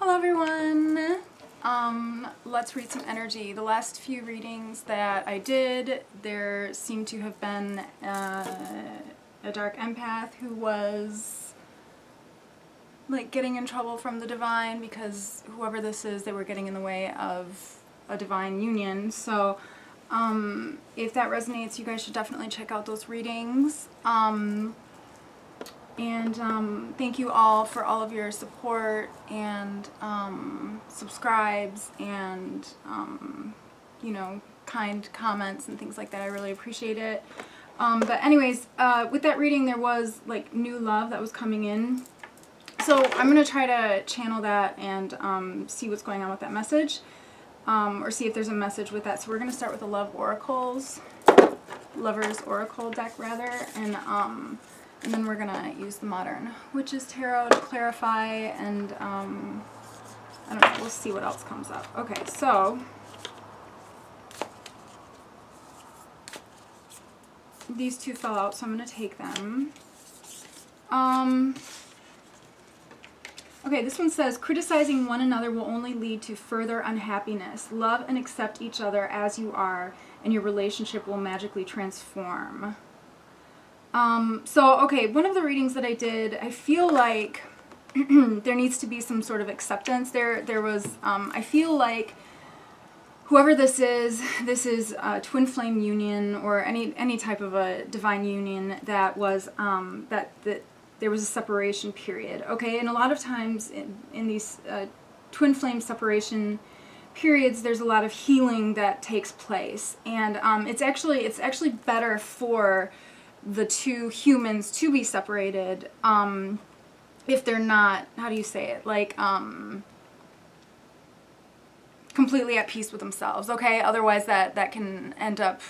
Hello everyone! Let's read some energy. The last few readings that I did, there seemed to have been a dark empath who was like getting in trouble from the divine because whoever this is, they were getting in the way of a divine union. So if that resonates, you guys should definitely check out those readings. Thank you all for all of your support and subscribes and, you know, kind comments and things like that. I really appreciate it. But anyways, with that reading, there was like new love that was coming in. So I'm going to try to channel that and see what's going on with that message, or see if there's a message with that. So we're going to start with the Love Oracles, Lover's Oracle deck rather, and then we're going to use the Modern Witches Tarot to clarify, and I don't know, we'll see what else comes up. Okay, so these two fell out, so I'm going to take them. Okay, this one says, criticizing one another will only lead to further unhappiness. Love and accept each other as you are, and your relationship will magically transform. Okay, one of the readings that I did, I feel like there needs to be some sort of acceptance. There was, I feel like whoever this is a twin flame union or any type of a divine union that was, that there was a separation period, okay? And a lot of times in these twin flame separation periods, there's a lot of healing that takes place. And it's actually better for the two humans to be separated if they're not, how do you say it, like completely at peace with themselves, okay? Otherwise that can end up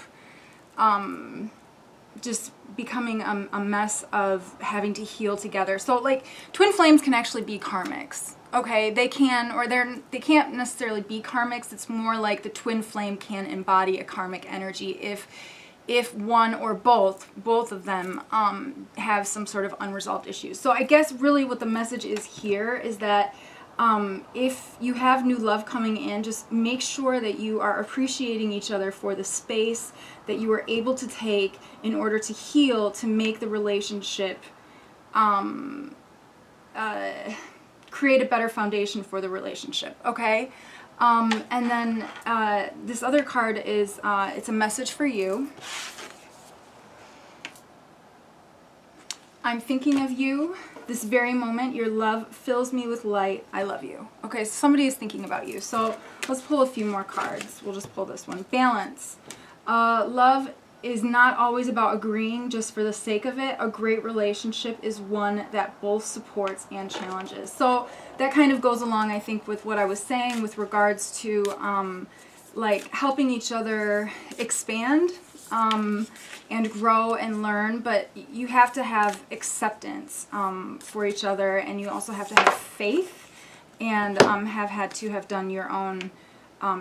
just becoming a mess of having to heal together. So like twin flames can actually be karmics, okay? They can, or they can't necessarily be karmics. It's more like the twin flame can embody a karmic energy if one or both of them have some sort of unresolved issues. So I guess really what the message is here is that if you have new love coming in, just make sure that you are appreciating each other for the space that you were able to take in order to heal, to make the relationship create a better foundation for the relationship, okay? And then this other card is, it's a message for you. I'm thinking of you. This very moment, your love fills me with light. I love you. Okay, so somebody is thinking about you. So let's pull a few more cards. We'll just pull this one. Balance. Love is not always about agreeing just for the sake of it. A great relationship is one that both supports and challenges. So that kind of goes along, I think, with what I was saying with regards to like helping each other expand and grow and learn, but you have to have acceptance for each other, and you also have to have faith and have had to have done your own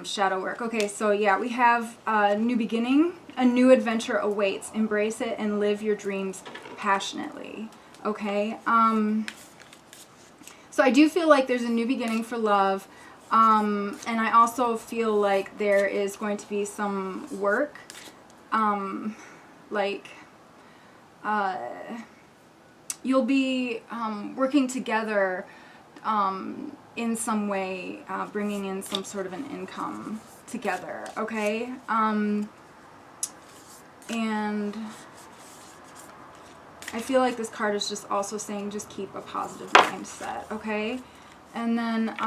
shadow work. Okay, so yeah, we have a new beginning. A new adventure awaits. Embrace it and live your dreams passionately. Okay? So I do feel like there's a new beginning for love. And I also feel like there is going to be some work. You'll be working together in some way, bringing in some sort of an income together. Okay? And I feel like this card is just also saying just keep a positive mindset, okay? And then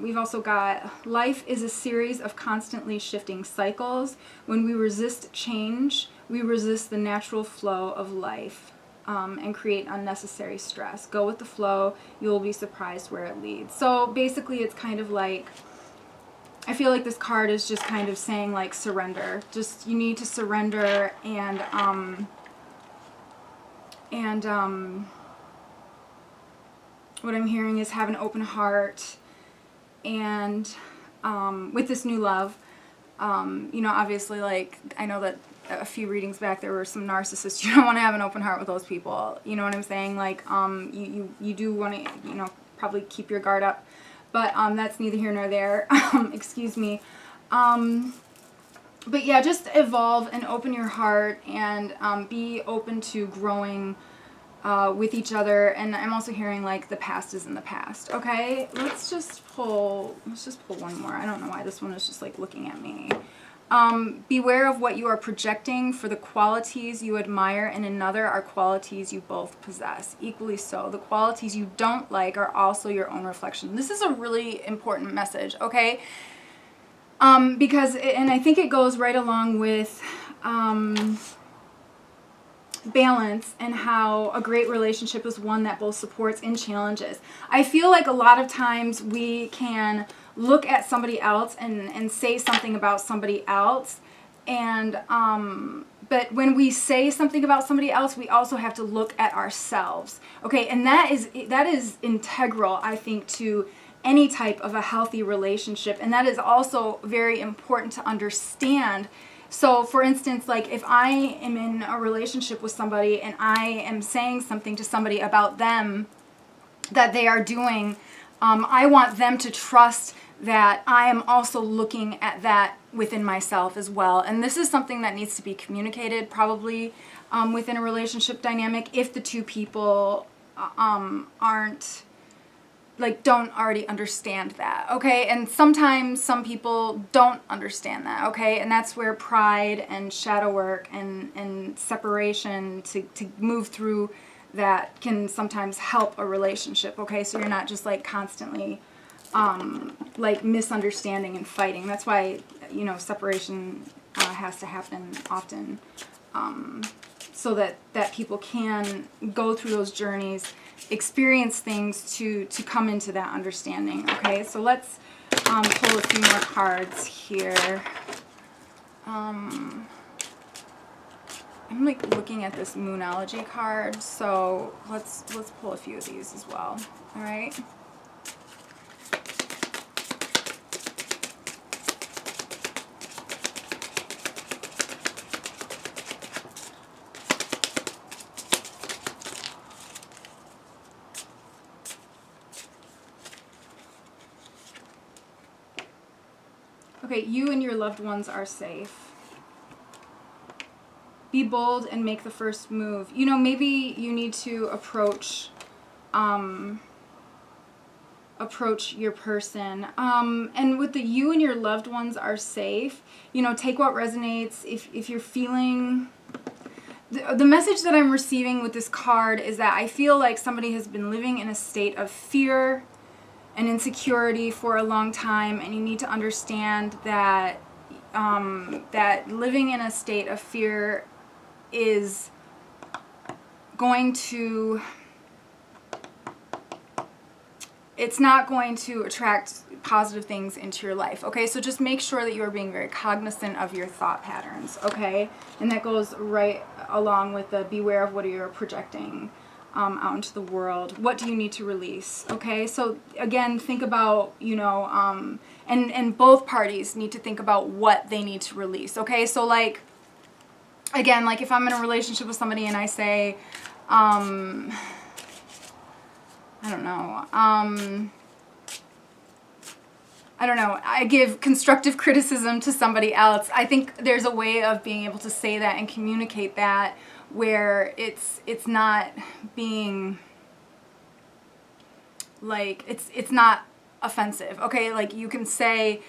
we've also got, life is a series of constantly shifting cycles. When we resist change, we resist the natural flow of life and create unnecessary stress. Go with the flow. You'll be surprised where it leads. So basically it's kind of like, I feel like this card is just kind of saying like surrender. Just, you need to surrender and what I'm hearing is have an open heart, and with this new love, you know, obviously, like, I know that a few readings back there were some narcissists. You don't want to have an open heart with those people. You know what I'm saying? Like, you do want to, you know, probably keep your guard up. but that's neither here nor there. Excuse me. But yeah, just evolve and open your heart and be open to growing with each other. And I'm also hearing like the past is in the past. Okay, let's just pull one more. I don't know why this one is just like looking at me. Beware of what you are projecting, for the qualities you admire in another are qualities you both possess. Equally so, the qualities you don't like are also your own reflection. This is a really important message, okay? Because, and I think it goes right along with balance, and how a great relationship is one that both supports and challenges. I feel like a lot of times we can look at somebody else and say something about somebody else, and but when we say something about somebody else, we also have to look at ourselves, okay? And that is integral, I think, to any type of a healthy relationship, and that is also very important to understand. So for instance, like if I am in a relationship with somebody and I am saying something to somebody about them that they are doing, I want them to trust that I am also looking at that within myself as well. And this is something that needs to be communicated probably within a relationship dynamic if the two people don't already understand that, okay? And sometimes some people don't understand that, okay? And that's where pride and shadow work and separation to move through that can sometimes help a relationship, okay? So you're not just like constantly like misunderstanding and fighting. That's why, you know, separation has to happen often, so that people can go through those journeys, experience things to come into that understanding. Okay, so let's pull a few more cards here. I'm like looking at this Moonology card, so let's pull a few of these as well. All right. Okay, you and your loved ones are safe. Be bold and make the first move. You know, maybe you need to approach your person. And with the you and your loved ones are safe, you know, take what resonates. If you're feeling... The message that I'm receiving with this card is that I feel like somebody has been living in a state of fear and insecurity for a long time, and you need to understand that that living in a state of fear is going to, it's not going to attract positive things into your life, okay? So just make sure that you are being very cognizant of your thought patterns, okay? And that goes right along with the beware of what you're projecting out into the world. What do you need to release? Okay, so again, think about, you know, and both parties need to think about what they need to release. Okay, so like, again, like if I'm in a relationship with somebody and I say, I don't know, I give constructive criticism to somebody else. I think there's a way of being able to say that and communicate that where it's not being like, it's not offensive, okay? Like you can say,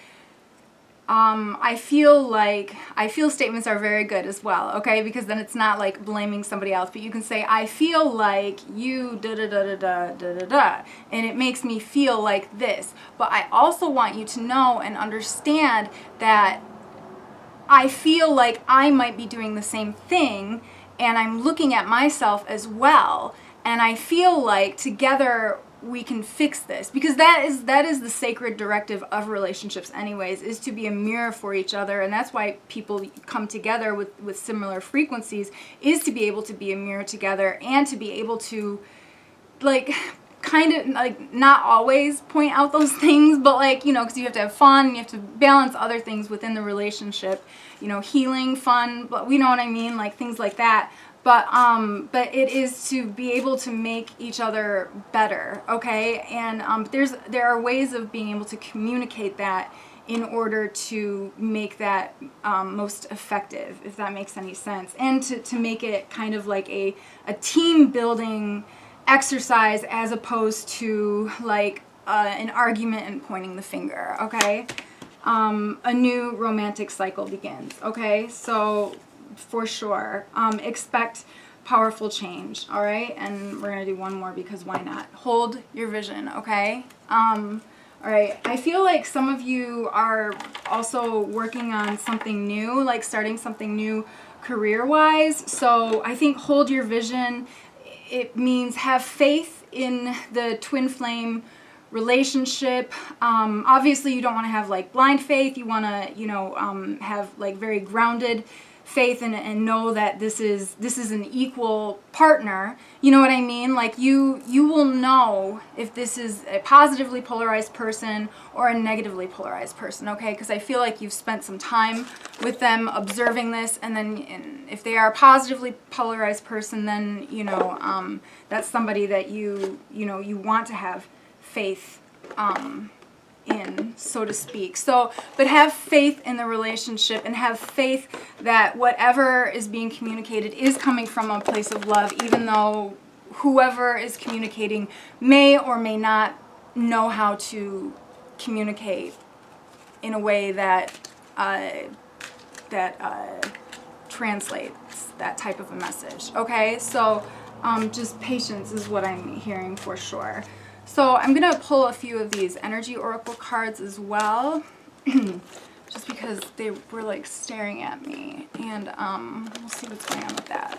I feel statements are very good as well, okay? Because then it's not like blaming somebody else, but you can say, I feel like you da-da-da-da-da-da-da-da, and it makes me feel like this. But I also want you to know and understand that I feel like I might be doing the same thing, and I'm looking at myself as well, and I feel like together we can fix this, because that is the sacred directive of relationships anyways, is to be a mirror for each other. And that's why people come together with similar frequencies, is to be able to be a mirror together, and to be able to like kind of like not always point out those things, but like, you know, because you have to have fun and you have to balance other things within the relationship, you know, healing, fun, but we know what I mean, like things like that. but it is to be able to make each other better, okay? And there are ways of being able to communicate that in order to make that most effective, if that makes any sense, and to make it kind of like a team building exercise as opposed to like an argument and pointing the finger, okay? A new romantic cycle begins, okay? So for sure, expect powerful change, all right? And we're gonna do one more because why not? Hold your vision, okay? All right, I feel like some of you are also working on something new, like starting something new career-wise. So I think hold your vision. It means have faith in the twin flame relationship. Obviously, you don't want to have like blind faith. You want to, have like very grounded faith and know that this is an equal partner. You know what I mean? Like you will know if this is a positively polarized person or a negatively polarized person, okay? Because I feel like you've spent some time with them observing this, and then if they are a positively polarized person, then that's somebody that you want to have faith in, so to speak. So, but have faith in the relationship and have faith that whatever is being communicated is coming from a place of love, even though whoever is communicating may or may not know how to communicate in a way that translates that type of a message. Okay, so just patience is what I'm hearing for sure. So I'm going to pull a few of these energy oracle cards as well, just because they were like staring at me, and we'll see what's going on with that.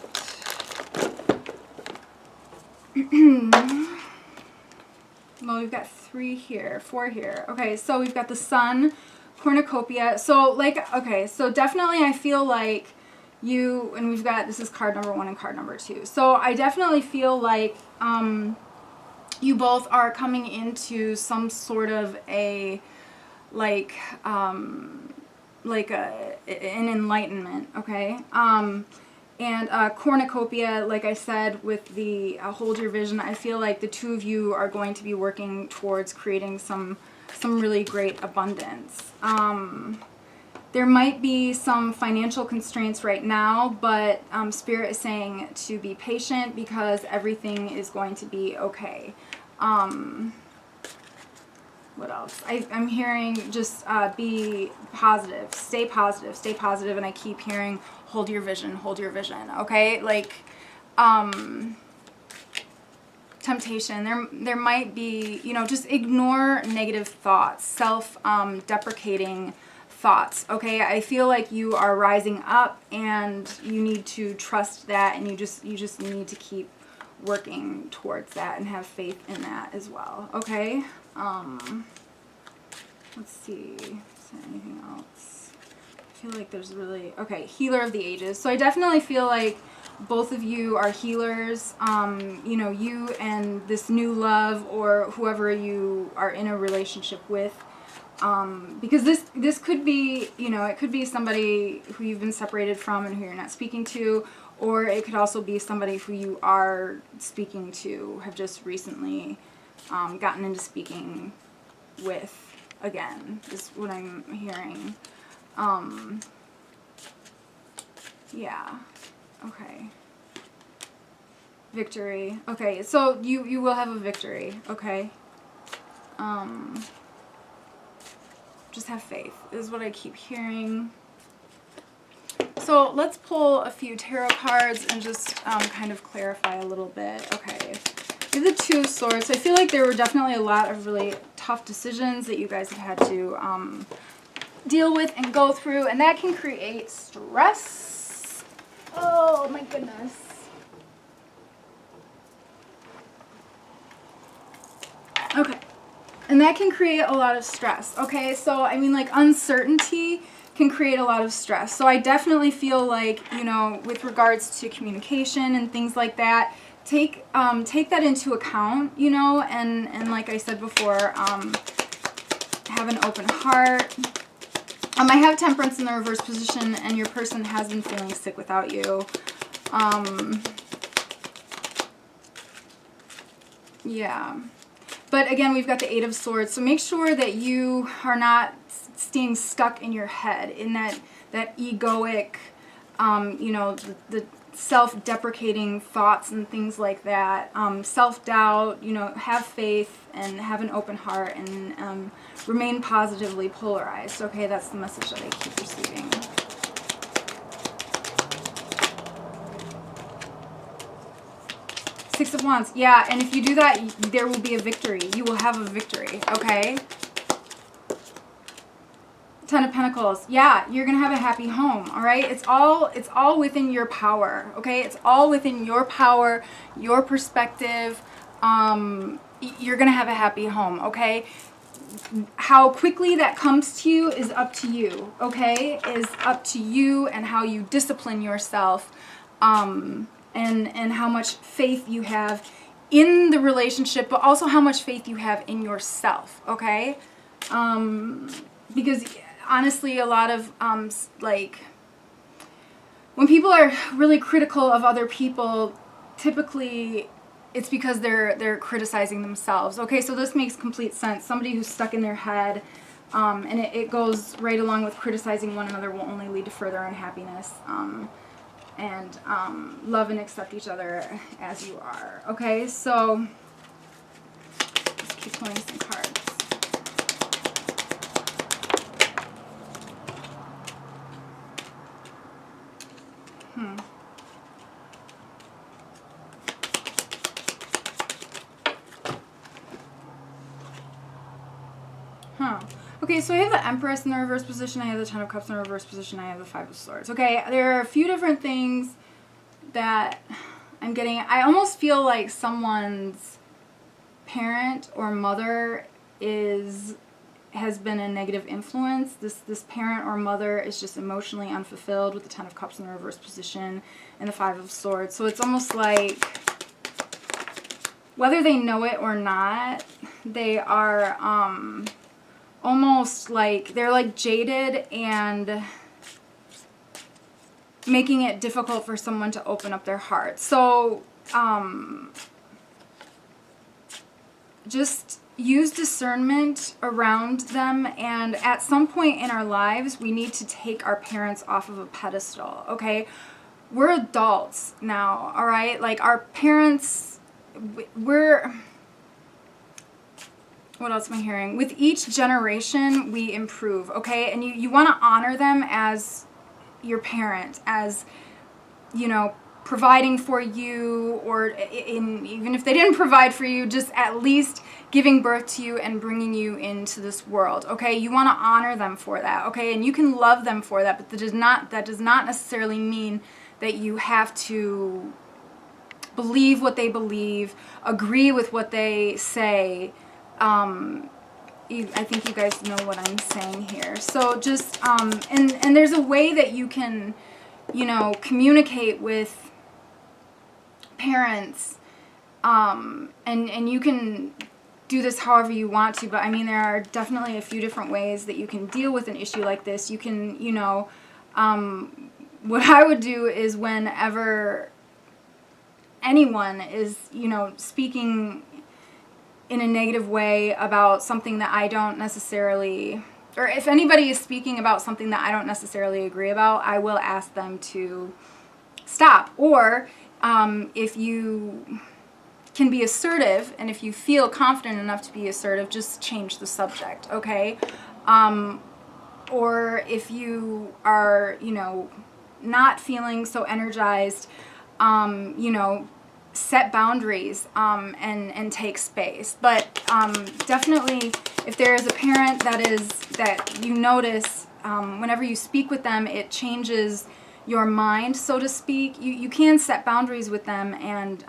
Well, we've got 4 here. Okay, so we've got the Sun, cornucopia. So okay, so definitely I feel like you, and we've got, this is card number 1 and card number 2. So I definitely feel like you both are coming into some sort of an enlightenment, okay? And cornucopia, like I said, with the hold your vision, I feel like the two of you are going to be working towards creating some really great abundance. There might be some financial constraints right now, but Spirit is saying to be patient because everything is going to be okay. What else? I'm hearing just be positive, stay positive, and I keep hearing hold your vision, okay? Like, temptation, there might be, just ignore negative thoughts, self-deprecating thoughts, okay? I feel like you are rising up and you need to trust that, and you just need to keep working towards that and have faith in that as well, okay? Let's see, is there anything else? I feel like there's really, okay, healer of the ages. So I definitely feel like both of you are healers, you and this new love or whoever you are in a relationship with. Because this could be, it could be somebody who you've been separated from and who you're not speaking to, or it could also be somebody who you are speaking to, have just recently gotten into speaking with again, is what I'm hearing. Yeah, okay. Victory. Okay, so you will have a victory, okay? Just have faith is what I keep hearing. So let's pull a few tarot cards and just kind of clarify a little bit. Okay, we have the Two of Swords. I feel like there were definitely a lot of really tough decisions that you guys have had to deal with and go through, and that can create stress. Oh my goodness. Okay. And that can create a lot of stress, okay? So, I mean, like, uncertainty can create a lot of stress. So I definitely feel like, with regards to communication and things like that, take that into account, and like I said before, have an open heart. I have Temperance in the reverse position, and your person has been feeling sick without you. Yeah. But again, we've got the Eight of Swords. So make sure that you are not staying stuck in your head, in that egoic, you know, the self-deprecating thoughts and things like that. Self-doubt, you know, have faith and have an open heart and remain positively polarized. Okay, that's the message that I keep receiving. Six of Wands. Yeah, and if you do that, there will be a victory. You will have a victory, okay? Ten of Pentacles. Yeah, you're going to have a happy home, all right? It's all within your power, okay? It's all within your power, your perspective. You're going to have a happy home, okay? How quickly that comes to you is up to you, okay? Is up to you and how you discipline yourself. And how much faith you have in the relationship, but also how much faith you have in yourself, okay? Because honestly, a lot of, like, when people are really critical of other people, typically it's because they're criticizing themselves, okay? So this makes complete sense. Somebody who's stuck in their head, and it goes right along with criticizing one another will only lead to further unhappiness. And love and accept each other as you are. Okay, so let's keep pulling some cards. Okay, so I have the Empress in the reverse position, I have the Ten of Cups in the reverse position, I have the Five of Swords. Okay, there are a few different things that I'm getting. I almost feel like someone's parent or mother has been a negative influence. This parent or mother is just emotionally unfulfilled with the Ten of Cups in the reverse position and the Five of Swords. So it's almost like, whether they know it or not, they are almost like, they're like jaded and making it difficult for someone to open up their heart. So just use discernment around them, and at some point in our lives we need to take our parents off of a pedestal, okay? We're adults now, all right? Like, our parents, what else am I hearing? With each generation we improve, okay? And you want to honor them as your parent, as, you know, providing for you, or even if they didn't provide for you, just at least giving birth to you and bringing you into this world, okay? You want to honor them for that, okay? And you can love them for that, but that does not necessarily mean that you have to believe what they believe, agree with what they say. I think you guys know what I'm saying here. So just, and there's a way that you can, you know, communicate with parents, and you can do this however you want to, but I mean, there are definitely a few different ways that you can deal with an issue like this. You can, you know, what I would do is, whenever anyone is, you know, speaking in a negative way about something that I don't necessarily, or if anybody is speaking about something that I don't necessarily agree about, I will ask them to stop. Or if you can be assertive, and if you feel confident enough to be assertive, just change the subject, okay? Or if you are, you know, not feeling so energized, you know, set boundaries, and take space. But definitely, if there is a parent that you notice, whenever you speak with them, it changes your mind, so to speak, you can set boundaries with them and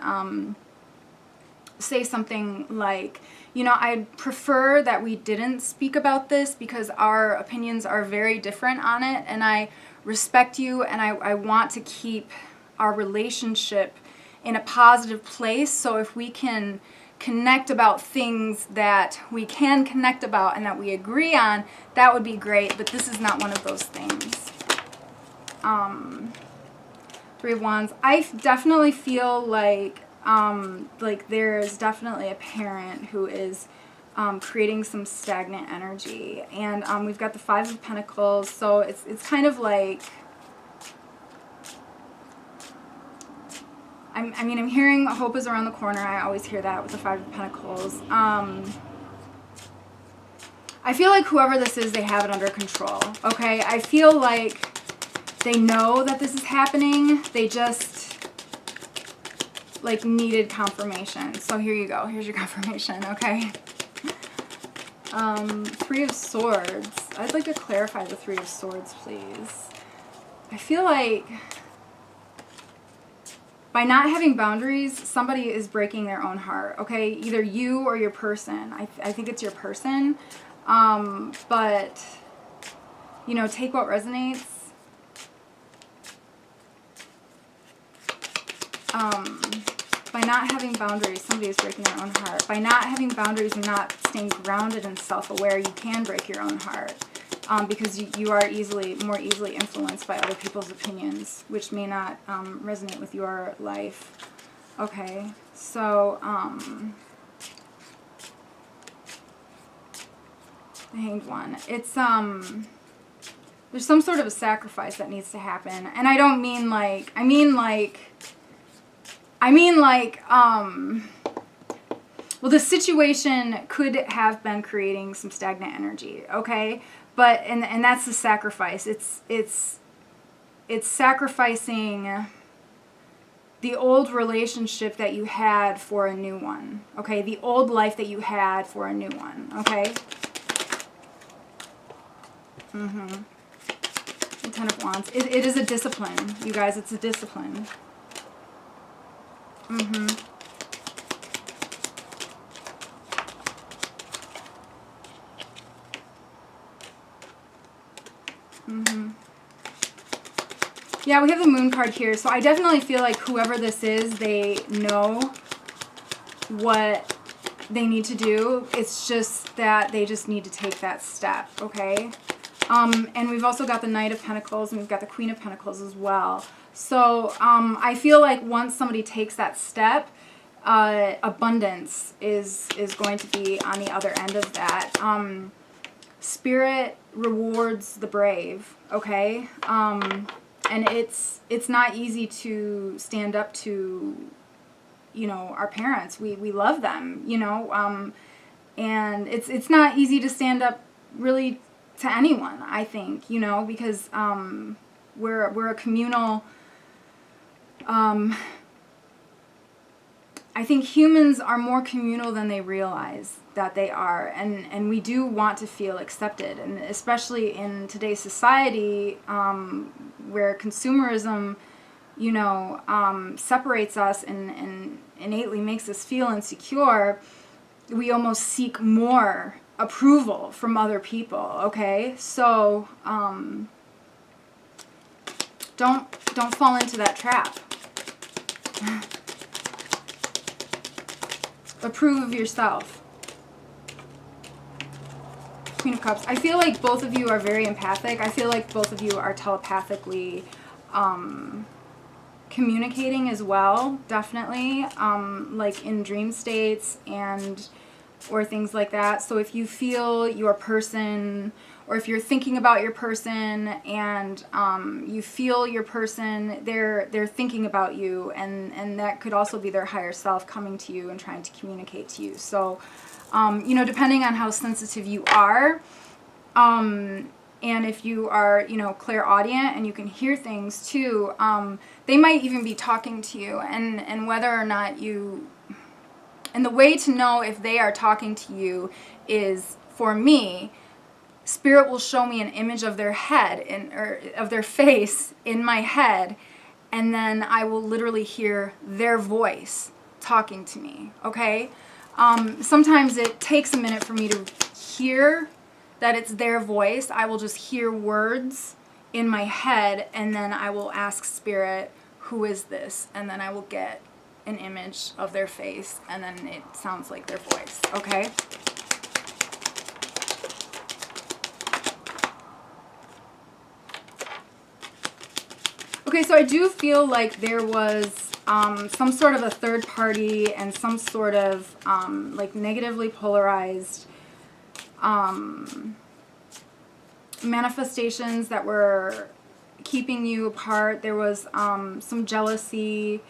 say something like, you know, I'd prefer that we didn't speak about this because our opinions are very different on it, and I respect you, and I want to keep our relationship in a positive place. So if we can connect about things that we can connect about and that we agree on, that would be great, but this is not one of those things. Three of Wands. I definitely feel like there's definitely a parent who is creating some stagnant energy. And we've got the Five of Pentacles. So it's kind of like, I'm hearing hope is around the corner. I always hear that with the Five of Pentacles. I feel like whoever this is, they have it under control, okay? I feel like they know that this is happening. They just, like, needed confirmation. So here you go. Here's your confirmation, okay? Three of Swords. I'd like to clarify the Three of Swords, please. I feel like by not having boundaries, somebody is breaking their own heart, okay? Either you or your person. I think it's your person. But, you know, take what resonates. By not having boundaries, somebody is breaking their own heart. By not having boundaries and not staying grounded and self-aware, you can break your own heart. Because you are more easily influenced by other people's opinions, which may not resonate with your life. Okay, so, the Hanged One. It's, there's some sort of a sacrifice that needs to happen. And I don't mean like, I mean like, well, the situation could have been creating some stagnant energy, okay? But, and that's the sacrifice. It's sacrificing the old relationship that you had for a new one, okay? The old life that you had for a new one, okay? The Ten of Wands. It is a discipline, you guys. It's a discipline. Yeah, we have the Moon card here. So I definitely feel like whoever this is, they know what they need to do. It's just that they just need to take that step, okay? And we've also got the Knight of Pentacles, and we've got the Queen of Pentacles as well. So I feel like once somebody takes that step, abundance is going to be on the other end of that. Spirit rewards the brave, okay? And it's not easy to stand up to, you know, our parents. We love them, you know, and it's not easy to stand up really to anyone, I think, you know, because we're a communal. I think humans are more communal than they realize that they are, and we do want to feel accepted, and especially in today's society, where consumerism, you know, separates us and innately makes us feel insecure. We almost seek more approval from other people, okay? So don't fall into that trap. Approve of yourself. Queen of Cups. I feel like both of you are very empathic. I feel like both of you are telepathically communicating as well, definitely, like in dream states and or things like that. So if you feel your person, or if you're thinking about your person and you feel your person, they're thinking about you, and that could also be their higher self coming to you and trying to communicate to you. So, you know, depending on how sensitive you are, and if you are, you know, clairaudient and you can hear things too, they might even be talking to you, and whether or not you... And the way to know if they are talking to you is, for me, Spirit will show me an image of their head, or of their face in my head, and then I will literally hear their voice talking to me, okay? Sometimes it takes a minute for me to hear that it's their voice. I will just hear words in my head, and then I will ask Spirit, who is this? And then I will get an image of their face, and then it sounds like their voice, okay? Okay, so I do feel like there was some sort of a third party and some sort of like negatively polarized manifestations that were keeping you apart. There was some jealousy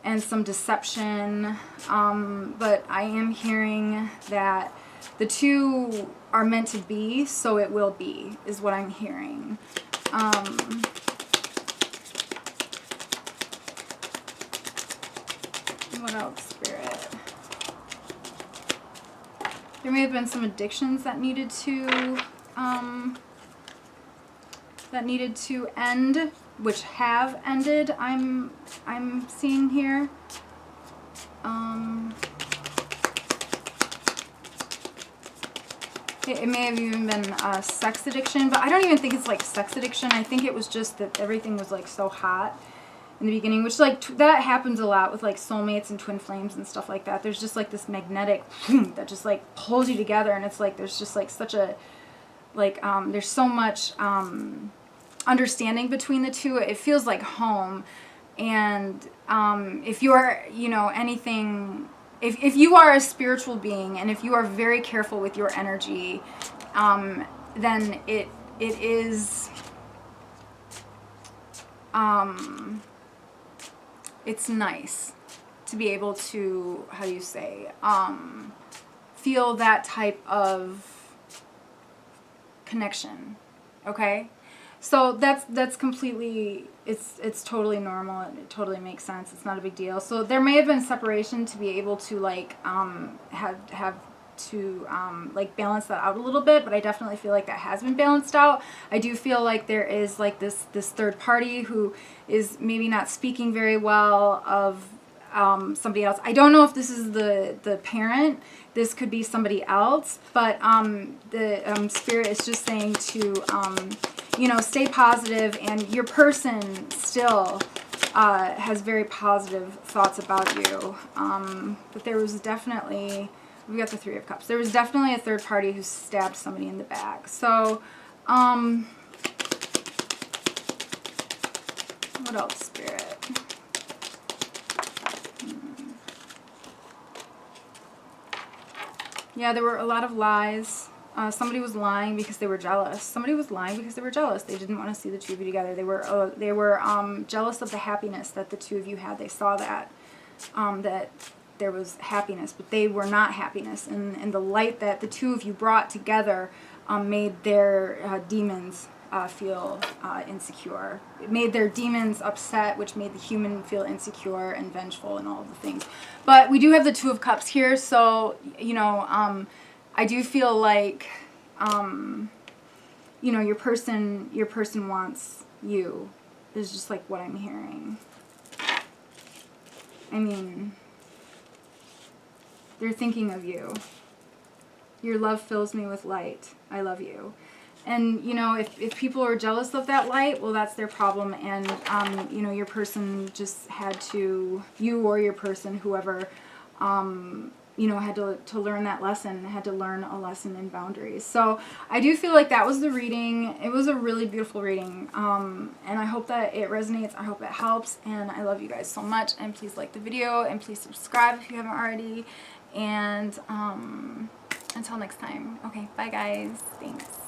and some deception, but I am hearing that the two are meant to be, so it will be, is what I'm hearing. What else, Spirit? There may have been some addictions that needed to end, which have ended. I'm seeing here. It may have even been a sex addiction, but I don't even think it's like sex addiction. I think it was just that everything was like so hot in the beginning, which like that happens a lot with like soulmates and twin flames and stuff like that. There's just like this magnetic that just like pulls you together, and it's like there's just like such a like there's so much understanding between the two. It feels like home. And if you're, you know, anything, if you are a spiritual being, and if you are very careful with your energy, then it is it's nice to be able to, how do you say, feel that type of connection. Okay, so that's completely, it's totally normal. It totally makes sense. It's not a big deal. So there may have been separation to be able to like have to like balance that out a little bit, but I definitely feel like that has been balanced out. I do feel like there is like this third party who is maybe not speaking very well of somebody else. I don't know if this is the parent. This could be somebody else, but the Spirit is just saying to you know, stay positive, and your person still has very positive thoughts about you. But there was definitely, we got the Three of Cups. There was definitely a third party who stabbed somebody in the back. So, what else, Spirit? Yeah, there were a lot of lies. Somebody was lying because they were jealous. Somebody was lying because they were jealous. They didn't want to see the two of you together. They were jealous of the happiness that the two of you had. They saw that that there was happiness, but they were not happiness. And the light that the two of you brought together made their demons feel insecure. It made their demons upset, which made the human feel insecure and vengeful and all of the things. But we do have the Two of Cups here, so, you know, I do feel like, you know, your person wants you, is just like what I'm hearing. I mean, they're thinking of you. Your love fills me with light. I love you. And, you know, if people are jealous of that light, well, that's their problem. And, you know, your person just had to, you or your person, whoever, you know, had to learn that lesson, had to learn a lesson in boundaries. So I do feel like that was the reading. It was a really beautiful reading. And I hope that it resonates. I hope it helps. And I love you guys so much. And please like the video, and please subscribe if you haven't already. And until next time. Okay, bye guys. Thanks.